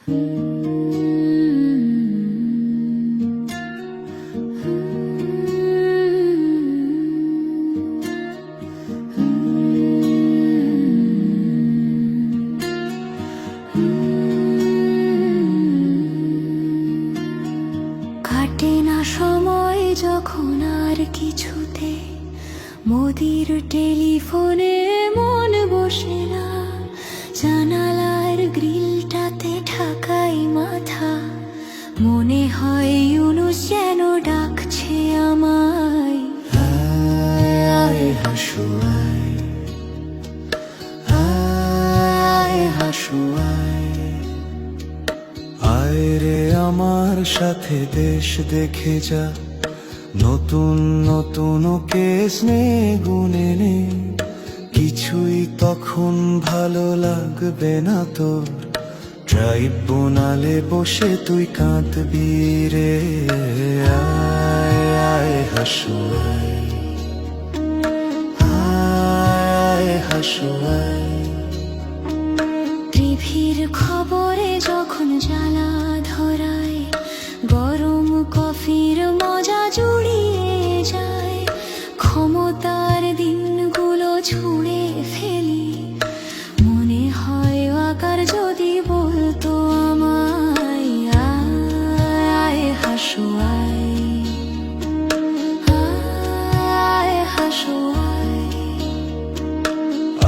কাটে না সময় যখন আর কিছুতে, মোদির টেলিফোনে মন বসে না, জানালার গ্রিলটাতে ঢাকাই মাথা, মনে হয় ইউনুস যেন ডাকছে আমায়। আয় হাসু আয়, আয় হাসু আয়, আয় রে আমার সাথে দেশ দেখে যা, নতুন নতুন কেসনে গুনে নে, কিছুই তখন ভালো লাগবে না তোর, ট্রাইব্যুনালে বসে তুই কাঁদবি রে। আয় আয় হাসু আয়, আয় হাসু আয়, টিভির খবরে যখন জ্বালা ধরায়, গরম কফির মজা জুড়িয়ে যায়, ক্ষমতার দিনগুলো ছুঁড়ে ফেলি, মনে হয় আকার যদি বলতো আমায়। আয় হাসু আয়, আয় হাসু আয়,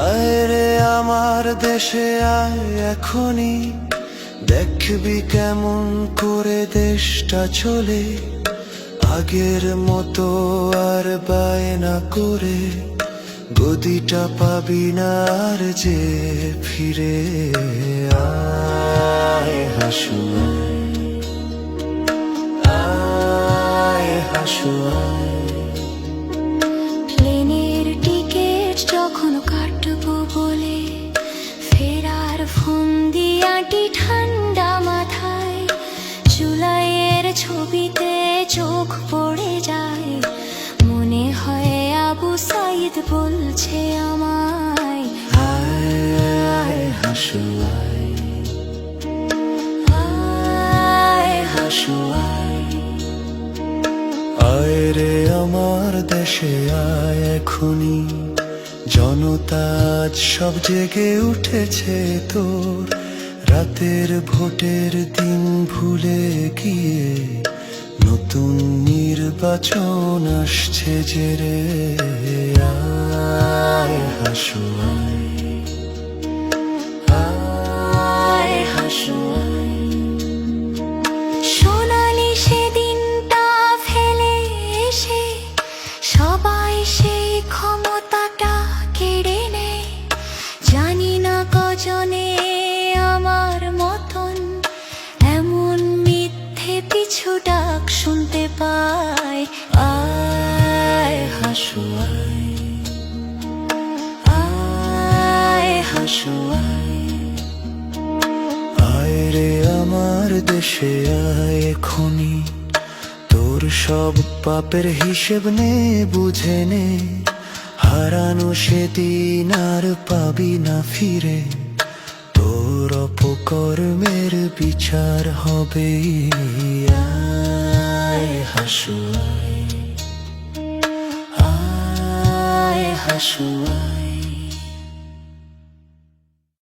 আয় রে আমার দেশে আয় এখনই, দেখবি কেমন করে দেশটা চলে, আগের মতো আর বায়না করে গদিটা পাবি না আর যে ফিরে। আয় হাসু আয়, আয় হাসু আয়, প্লেনের টিকিট যখন কাটবো বলে, ফেরার ফোন দিয়াটি ঠান্ডা মাথায়, জুলাইয়ের ছবিতে চোখ পড়ে যায়, মনে হয় আবু সাইদ বলছে আমায়। আয় হাসু আয়, আয় হাসু আয়, আয় রে আমার দেশে আয় এখনই, জনতা আজ সব জেগে উঠেছে তোর, রাতের ভোটের দিন ভুলে গিয়ে নতুন নির্বাচন আসছে যে রে। আয় হাসু আয়, আয় হাসু আয়, সোনালি সেদিনটা ফেলে এসে সবাই সেই ক্ষমতাটা কেড়ে নেয়, জানি না কজনে আমার মতন এমন মিথ্যে পিছু ডাক শুনতে পায়। আয় হাসু আয়, আয় হাসু আয়, আয় রে আমার দেশে আয় এখনই, তোর সব পাপের হিসেব নে বুঝে নে, হারানো সেদিন আর পাবি না ফিরে, তোর অপকর্মের বিচার হবে। আয় হাসু আয়, আয় হাসু আয়,